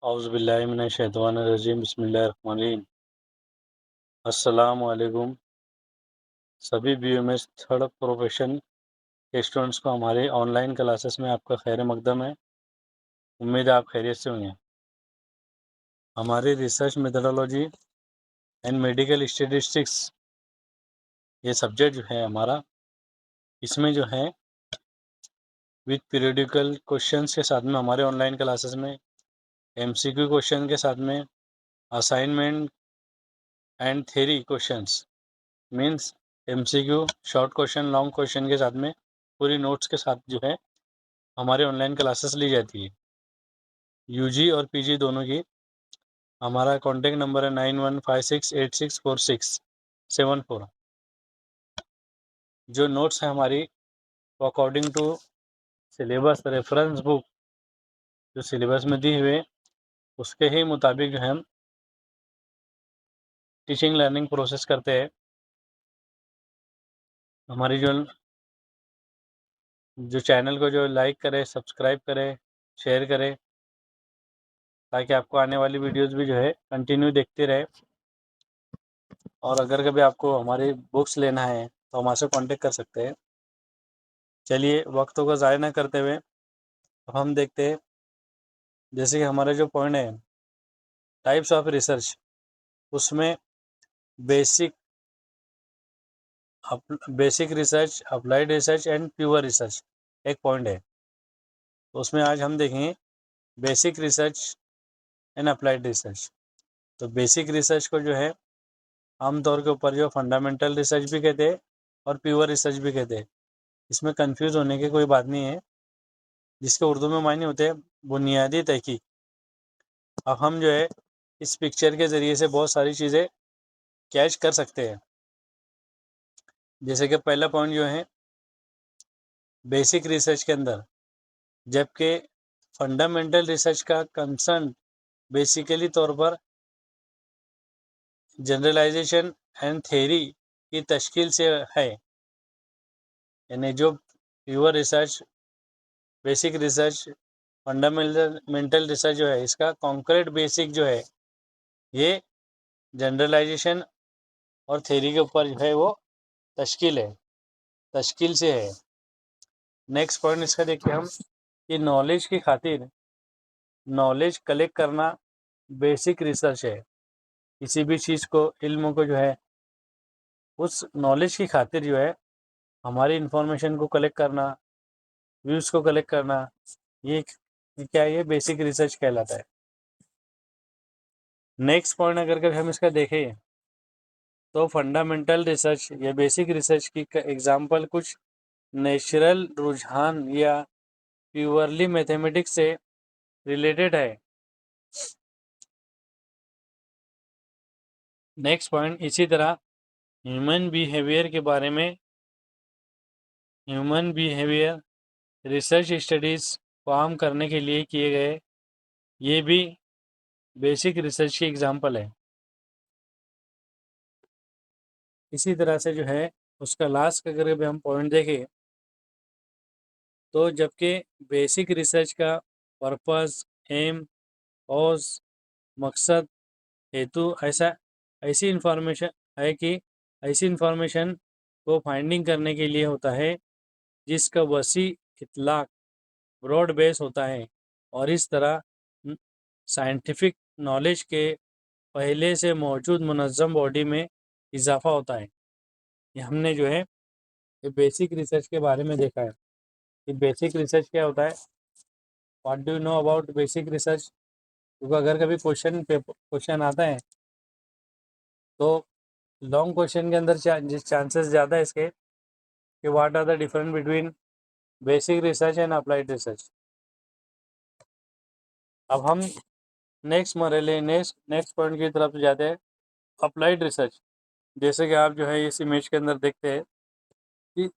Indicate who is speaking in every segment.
Speaker 1: औज़ुबिल्लाहि मिनश्शैतानिर्रजीम बिस्मिल्लाहिर्रहमानिर्रहीम। अस्सलामु अलैकुम सभी बीएमएस थर्ड प्रोफेशन के स्टूडेंट्स को हमारे ऑनलाइन क्लासेस में आपका खैर मकदम है। उम्मीद है आप खैरियत से होंगे। हमारी research methodology and medical statistics ये सब्जेक्ट जो है हमारा, इसमें जो है विद पीरियडिकल क्वेश्चंस के साथ में हमारे ऑनलाइन क्लासेस में एमसीक्यू क्वेश्चन के साथ में assignment and theory questions means MCQ short question long question के साथ में पूरी नोट्स के साथ जो है हमारे ऑनलाइन क्लासेस ली जाती है। यूजी और पीजी दोनों की। हमारा कॉन्टेक्ट नंबर है 9156864674। जो नोट्स हैं हमारी वो according to syllabus reference book जो सिलेबस में दी हुए उसके ही मुताबिक जो है हम टीचिंग लर्निंग प्रोसेस करते हैं। हमारी जो चैनल को जो लाइक करे, सब्सक्राइब करे, शेयर करे, ताकि आपको आने वाली वीडियोस भी जो है कंटिन्यू देखते रहे। और अगर कभी आपको हमारी बुक्स लेना है तो हम हमसे कांटेक्ट कर सकते हैं। चलिए वक्तों को ज़ाया ना करते हुए अब हम देखते हैं, जैसे कि हमारा जो पॉइंट है टाइप्स ऑफ रिसर्च, उसमें basic basic research, applied research and pure research एक पॉइंट है। तो उसमें आज हम देखेंगे basic research and applied research. तो बेसिक रिसर्च को जो है आमतौर के ऊपर जो फंडामेंटल रिसर्च भी कहते हैं और प्योर रिसर्च भी कहते हैं। इसमें कंफ्यूज होने की कोई बात नहीं है, जिसके उर्दू में मायने होते हैं बुनियादी तहकीक। अब हम जो है इस पिक्चर के ज़रिए से बहुत सारी चीज़ें कैच कर सकते हैं। जैसे कि पहला पॉइंट जो है बेसिक रिसर्च के अंदर, जबकि फंडामेंटल रिसर्च का कंसर्न बेसिकली तौर पर जनरलाइजेशन एंड थ्योरी की तश्कील से है। यानी जो pure research, basic research, fundamental research जो है, इसका कॉन्क्रीट बेसिक जो है ये जनरलाइजेशन और थ्योरी के ऊपर जो है वो तश्कील से है। नेक्स्ट पॉइंट इसका देखिए हम कि नॉलेज की खातिर नॉलेज कलेक्ट करना बेसिक रिसर्च है। किसी भी चीज़ को, इल्म को जो है उस नॉलेज की खातिर जो है हमारी इंफॉर्मेशन को कलेक्ट करना, व्यूज़ को कलेक्ट करना, ये क्या है, ये बेसिक रिसर्च कहलाता है। नेक्स्ट पॉइंट अगर कभी हम इसका देखें तो फंडामेंटल रिसर्च या बेसिक रिसर्च की एग्जांपल कुछ नेचुरल रुझान या प्योरली मैथमेटिक्स से रिलेटेड है। नेक्स्ट पॉइंट इसी तरह ह्यूमन बिहेवियर के बारे में ह्यूमन बिहेवियर रिसर्च स्टडीज़ को आम करने के लिए किए गए, ये भी बेसिक रिसर्च की एग्जांपल है। इसी तरह से जो है उसका लास्ट अगर भी हम पॉइंट देखें तो जबकि बेसिक रिसर्च का पर्पस, एम, कॉज, मकसद, हेतु ऐसी इंफॉर्मेशन है कि ऐसी इंफॉर्मेशन को फाइंडिंग करने के लिए होता है जिसका वसी इतलाक ब्रॉड बेस होता है और इस तरह साइंटिफिक नॉलेज के पहले से मौजूद मुनज़्ज़म बॉडी में इजाफा होता है। ये हमने जो है ये बेसिक रिसर्च के बारे में देखा है कि बेसिक रिसर्च क्या होता है। What do you know about basic research? क्योंकि अगर कभी क्वेश्चन आता है तो लॉन्ग क्वेश्चन के अंदर चांसेस ज़्यादा है इसके कि what are the difference between basic research and applied research. अब हम नेक्स्ट पॉइंट की तरफ जाते हैं, अप्लाइड रिसर्च। जैसे कि आप जो है इस इमेज के अंदर देखते हैं कि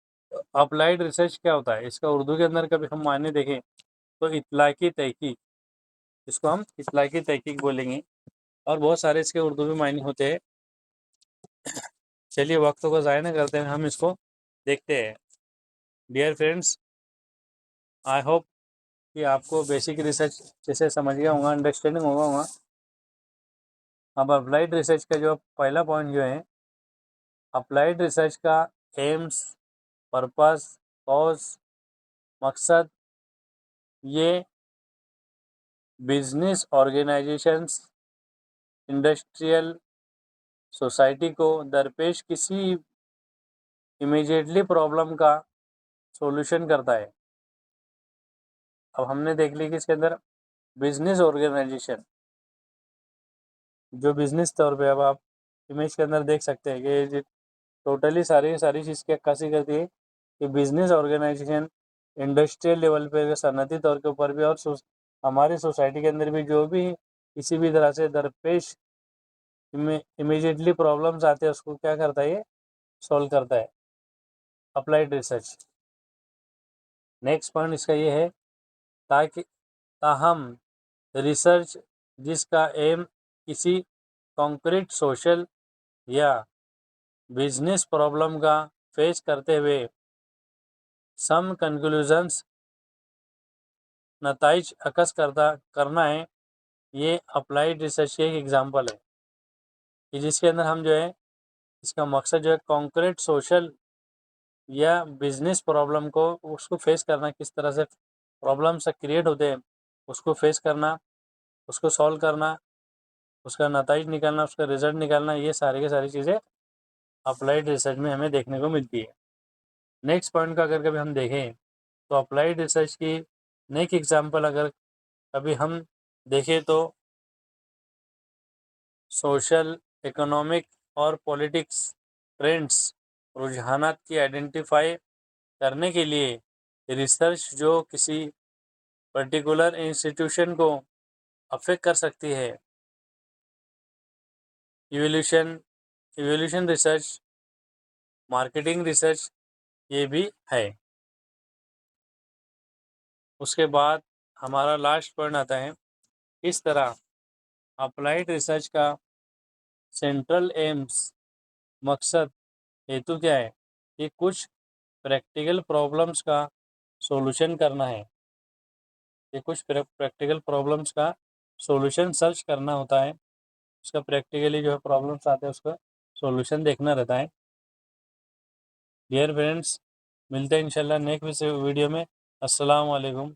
Speaker 1: अप्लाइड रिसर्च क्या होता है। इसका उर्दू के अंदर कभी हम मायने देखें तो इतलाकी तहकीक, इसको हम इतलाकी तहकीक बोलेंगे और बहुत सारे इसके उर्दू में मायने होते हैं। चलिए वक्त को ज़ाया ना करते हैं, हम इसको देखते हैं। डियर फ्रेंड्स, आई होप कि आपको बेसिक रिसर्च जैसे समझ गया होगा, अंडरस्टैंडिंग होगा। अब अप्लाइड रिसर्च का जो पहला पॉइंट जो है, अप्लाइड रिसर्च का एम्स, पर्पस, कॉज, मकसद, ये बिजनेस ऑर्गेनाइजेशंस, इंडस्ट्रियल सोसाइटी को दरपेश किसी इमीडिएटली प्रॉब्लम का सॉल्यूशन करता है। अब हमने देख ली कि इसके अंदर बिजनेस ऑर्गेनाइजेशन, जो बिजनेस तौर पे, अब आप इमेज के अंदर देख सकते हैं कि टोटली सारी चीज़ की अक्कासी करती है कि बिजनेस ऑर्गेनाइजेशन इंडस्ट्रियल लेवल पे, सनती तौर के ऊपर भी, और हमारी सोसाइटी के अंदर भी जो भी किसी भी तरह से दरपेश इमीडिएटली प्रॉब्लम्स आते हैं, उसको क्या करता है, ये सॉल्व करता है, अप्लाइड रिसर्च। नेक्स्ट पॉइंट इसका ये है, ताहम रिसर्च जिसका एम किसी कॉन्क्रीट सोशल या बिजनेस प्रॉब्लम का फेस करते हुए सम कंक्लूजन्स, नताइज अकस करना है, ये अप्लाइड रिसर्च की एक एग्जांपल है कि जिसके अंदर हम जो है, इसका मकसद जो है कॉन्क्रीट सोशल या बिजनेस प्रॉब्लम को, उसको फेस करना, किस तरह से प्रॉब्लम्स क्रिएट होते हैं उसको फेस करना, उसको सॉल्व करना, उसका नताइज निकालना, उसका रिजल्ट निकालना, ये सारी की सारी चीज़ें अप्लाइड रिसर्च में हमें देखने को मिलती है। नेक्स्ट पॉइंट का अगर कभी हम देखें तो अप्लाइड रिसर्च की नेक्स्ट एग्जांपल अगर कभी हम देखें तो सोशल, इकोनॉमिक और पॉलिटिक्स ट्रेंड्स, रुझानात की आइडेंटिफाई करने के लिए रिसर्च जो किसी पर्टिकुलर इंस्टीट्यूशन को अफेक्ट कर सकती है, इवोल्यूशन रिसर्च, मार्केटिंग रिसर्च, ये भी है। उसके बाद हमारा लास्ट पॉइंट आता है, इस तरह अप्लाइड रिसर्च का सेंट्रल एम्स, मकसद, हेतु क्या है, कि कुछ प्रैक्टिकल प्रॉब्लम्स का सॉल्यूशन करना है। ये कुछ प्रैक्टिकल प्रॉब्लम्स का सॉल्यूशन सर्च करना होता है, उसका प्रैक्टिकली जो है प्रॉब्लम्स आते हैं उसका सॉल्यूशन देखना रहता है। डियर फ्रेंड्स, मिलते हैं इंशाल्लाह नेक्स्ट वीडियो में। अस्सलाम वालेकुम।